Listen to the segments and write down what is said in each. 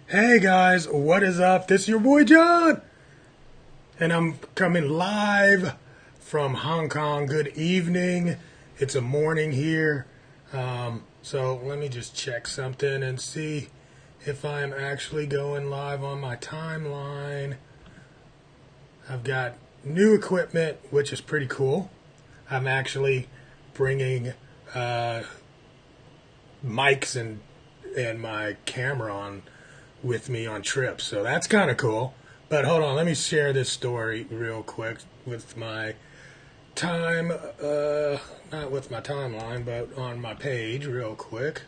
Hey guys, what is up? This is your boy John, and I'm coming live from Hong Kong. Good evening. It's a morning here, so let me just check something and see if I'm actually going live on my timeline. I've got new equipment, which is pretty cool. I'm actually bringing mics and my camera on with me on trips, so that's kind of cool. But hold on, let me share this story real quick with my time, not with my timeline, but on my page real quick.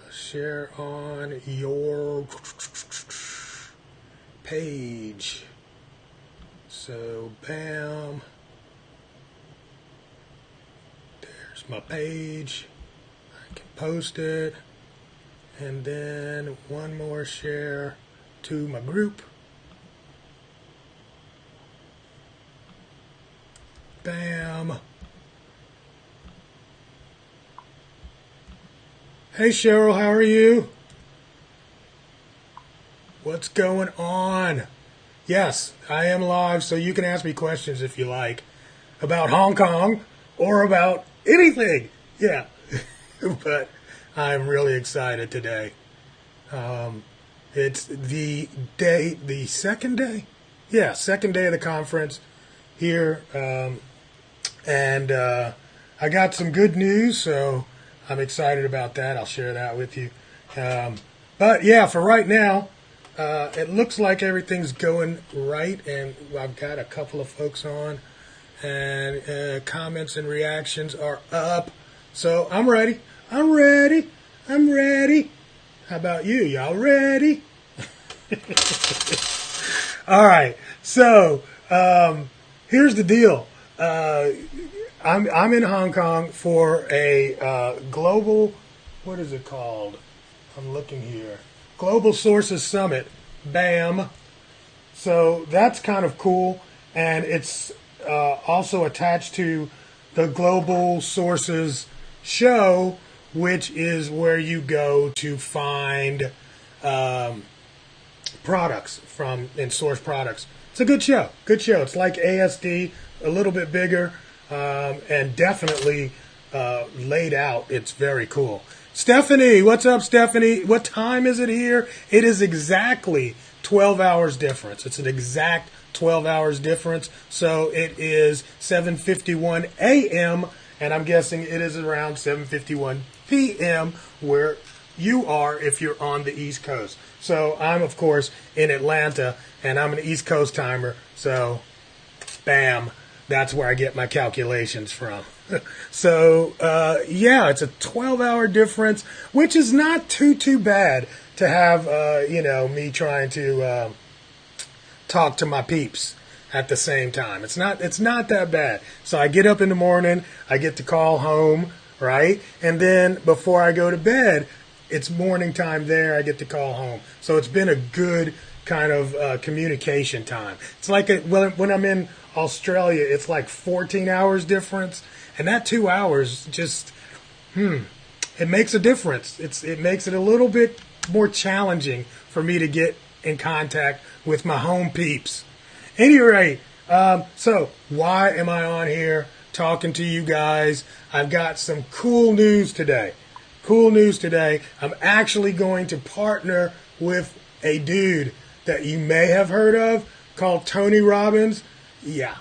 Share on your page. So bam, there's my page. I can post it. And then one more share to my group. Bam. Hey Cheryl, how are you? What's going on? Yes, I am live, so you can ask me questions if you like about Hong Kong or about anything. Yeah. But I'm really excited today. It's the second day? Yeah, second day of the conference here. And I got some good news, so I'm excited about that. I'll share that with you. But yeah, for right now, it looks like everything's going right, and I've got a couple of folks on, and comments and reactions are up. So I'm ready. I'm ready. I'm ready. How about you? Y'all ready? All right. So here's the deal. I'm in Hong Kong for a global. What is it called? I'm looking here. Global Sources Summit. Bam. So that's kind of cool, and it's also attached to the Global Sources show, which is where you go to find products and source products. It's a good show. Good show. It's like ASD, a little bit bigger, and definitely laid out. It's very cool. Stephanie, what's up, Stephanie? What time is it here? It is exactly 12 hours difference. It's an exact 12 hours difference. So it is 7:51 a.m., and I'm guessing it is around 7:51 p.m. where you are if you're on the East Coast. So I'm, of course, in Atlanta, and I'm an East Coast timer. So, bam, that's where I get my calculations from. So, yeah, it's a 12-hour difference, which is not too bad to have, me trying to talk to my peeps at the same time. It's not that bad. So I get up in the morning, I get to call home, right? And then before I go to bed, it's morning time there, I get to call home. So it's been a good kind of communication time. It's like when I'm in Australia, it's like 14 hours difference, and that 2 hours just, it makes a difference. It makes it a little bit more challenging for me to get in contact with my home peeps. Any rate, so why am I on here talking to you guys? I've got some cool news today. I'm actually going to partner with a dude that you may have heard of called Tony Robbins. Yeah,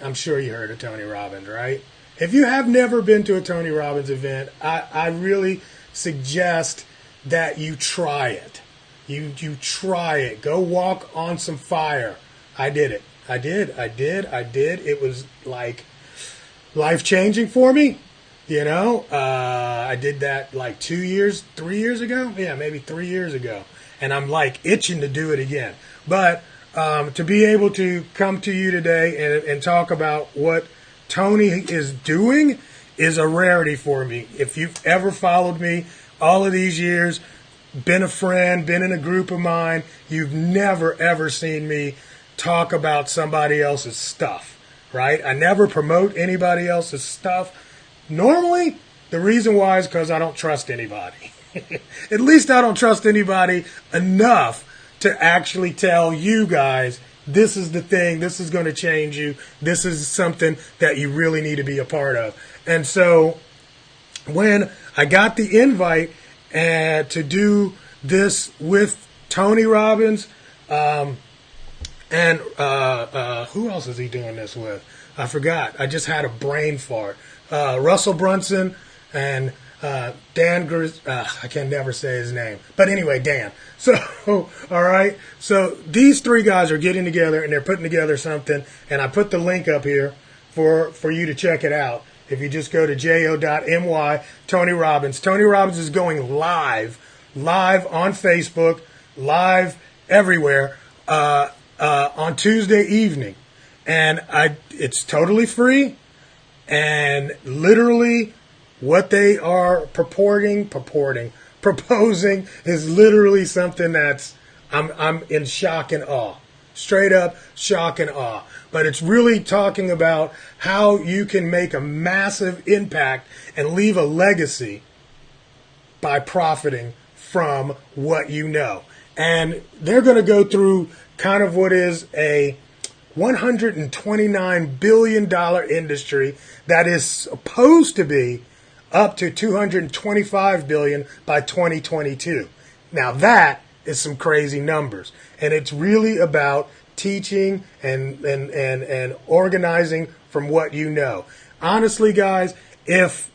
I'm sure you heard of Tony Robbins, right? If you have never been to a Tony Robbins event, I really suggest that you try it. You try it. Go walk on some fire. I did it. I did. It was like life-changing for me. I did that like 3 years ago. Yeah, maybe 3 years ago. And I'm like itching to do it again. But to be able to come to you today and talk about what Tony is doing is a rarity for me. If you've ever followed me all of these years, been a friend, been in a group of mine, you've never, ever seen me talk about somebody else's stuff, right? I never promote anybody else's stuff. Normally, the reason why is because I don't trust anybody. At least I don't trust anybody enough to actually tell you guys, this is the thing, this is going to change you, this is something that you really need to be a part of. And so when I got the invite to do this with Tony Robbins, and who else is he doing this with? I forgot. I just had a brain fart. Russell Brunson and Dan I can never say his name. But anyway, Dan. So, all right. So these three guys are getting together and they're putting together something. And I put the link up here for you to check it out. If you just go to jo.my, Tony Robbins. Tony Robbins is going live on Facebook, live everywhere on Tuesday evening. And it's totally free. And literally what they are proposing is literally something that's, I'm in shock and awe. Straight up shock and awe. But it's really talking about how you can make a massive impact and leave a legacy by profiting from what you know. And they're going to go through kind of what is a $129 billion industry that is supposed to be up to $225 billion by 2022. Now that is some crazy numbers. And it's really about teaching and organizing from what you know. Honestly, guys, if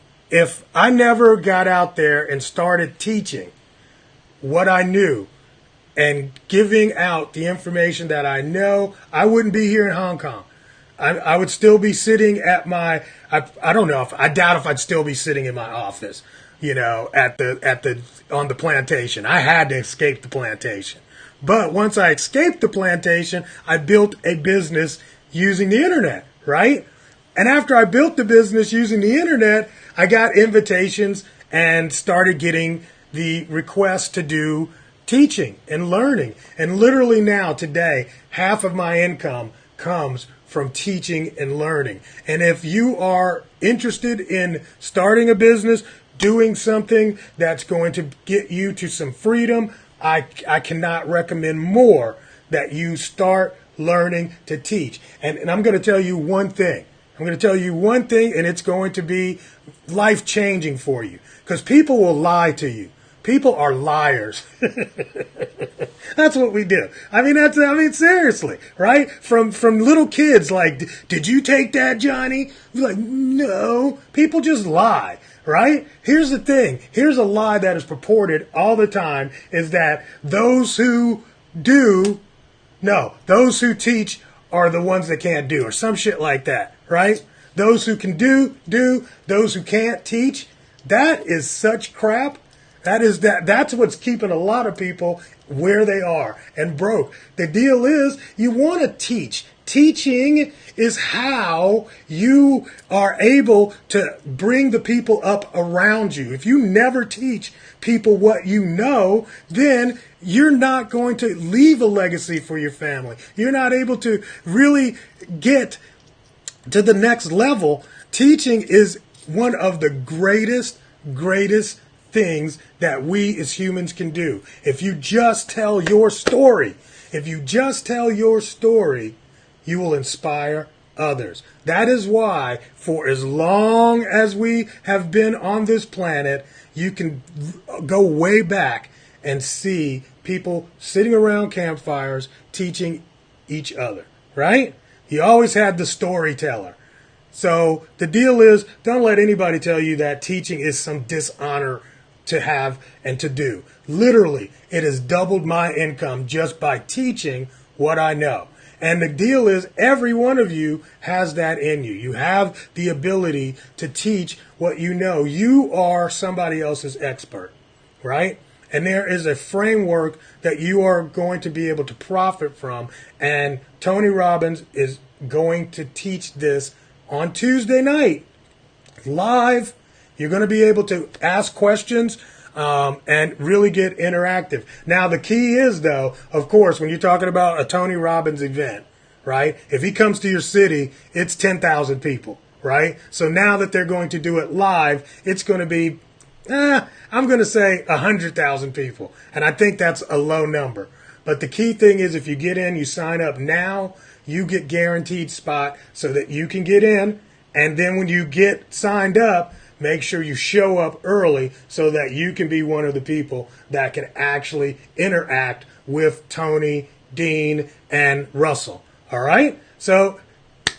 I never got out there and started teaching what I knew and giving out the information that I know, I wouldn't be here in Hong Kong. I would still be sitting at my, I don't know, I doubt if I'd still be sitting in my office, on the plantation. I had to escape the plantation. But once I escaped the plantation, I built a business using the internet, right? And after I built the business using the internet, I got invitations and started getting the requests to do teaching and learning. And literally now, today, half of my income comes from teaching and learning. And if you are interested in starting a business, doing something that's going to get you to some freedom, I cannot recommend more that you start learning to teach. And I'm going to tell you one thing. And it's going to be life-changing for you. Because people will lie to you. People are liars. That's what we do. Seriously, right? From little kids, like, did you take that, Johnny? You're like, no. People just lie, right? Here's the thing. Here's a lie that is purported all the time, is that those who teach are the ones that can't do, or some shit like that, right? Those who can do, those who can't teach. That is such crap. That's what's keeping a lot of people where they are and broke. The deal is, you want to teach. Teaching is how you are able to bring the people up around you. If you never teach people what you know, then you're not going to leave a legacy for your family. You're not able to really get to the next level. Teaching is one of the greatest things that we as humans can do. If you just tell your story, you will inspire others. That is why, for as long as we have been on this planet, you can go way back and see people sitting around campfires teaching each other, right? You always had the storyteller. So the deal is, don't let anybody tell you that teaching is some dishonor to have and to do. Literally, it has doubled my income just by teaching what I know. And the deal is, every one of you has that in you. You have the ability to teach what you know. You are somebody else's expert, right? And there is a framework that you are going to be able to profit from. And Tony Robbins is going to teach this on Tuesday night, live. You're going to be able to ask questions and really get interactive. Now, the key is, though, of course, when you're talking about a Tony Robbins event, right? If he comes to your city, it's 10,000 people, right? So now that they're going to do it live, it's going to be I'm going to say 100,000 people. And I think that's a low number. But the key thing is if you get in, you sign up now, you get guaranteed spot so that you can get in. And then when you get signed up, make sure you show up early so that you can be one of the people that can actually interact with Tony, Dean, and Russell. All right? So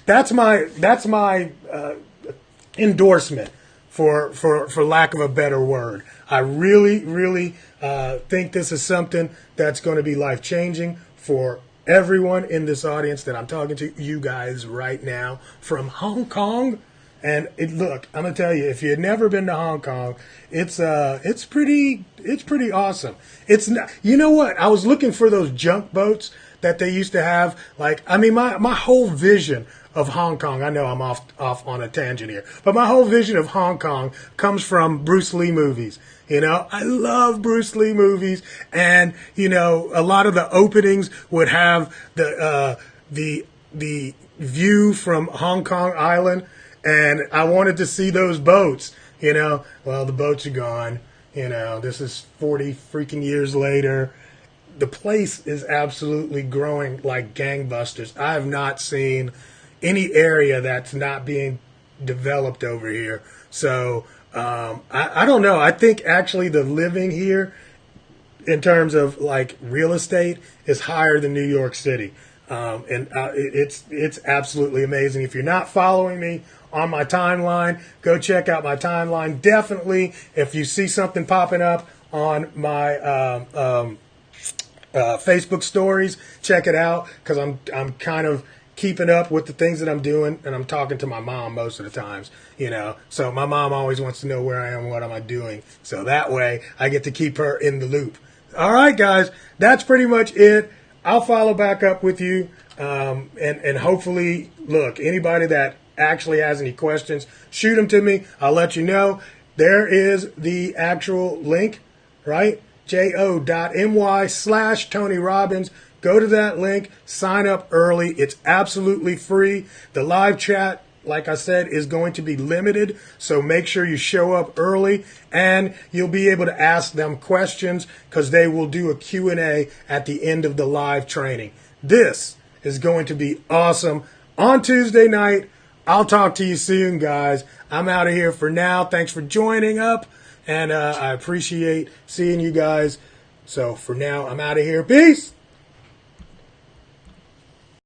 that's my endorsement, for lack of a better word. I really, really think this is something that's going to be life-changing for everyone in this audience that I'm talking to, you guys right now from Hong Kong. And look, I'm gonna tell you, if you've never been to Hong Kong, it's pretty awesome. It's not, you know what? I was looking for those junk boats that they used to have. Like, I mean, my whole vision of Hong Kong. I know I'm off on a tangent here, but my whole vision of Hong Kong comes from Bruce Lee movies. You know, I love Bruce Lee movies, and you know, a lot of the openings would have the view from Hong Kong Island. And I wanted to see those boats, you know. Well, the boats are gone. You know, this is 40 freaking years later. The place is absolutely growing like gangbusters. I have not seen any area that's not being developed over here. So, I don't know. I think actually the living here in terms of like real estate is higher than New York City. It's absolutely amazing. If you're not following me on my timeline, go check out my timeline. Definitely, if you see something popping up on my Facebook stories, check it out, because I'm kind of keeping up with the things that I'm doing, and I'm talking to my mom most of the times, you know. So my mom always wants to know where I am and what am I doing. So that way I get to keep her in the loop. All right, guys, that's pretty much it. I'll follow back up with you, and hopefully, look, anybody that actually has any questions, shoot them to me. I'll let you know. There is the actual link, right? jo.my/TonyRobbins. Go to that link, sign up early. It's absolutely free. The live chat, like I said, is going to be limited, so make sure you show up early, and you'll be able to ask them questions because they will do a Q&A at the end of the live training. This is going to be awesome on Tuesday night. I'll talk to you soon, guys. I'm out of here for now. Thanks for joining up, and I appreciate seeing you guys. So for now, I'm out of here. Peace.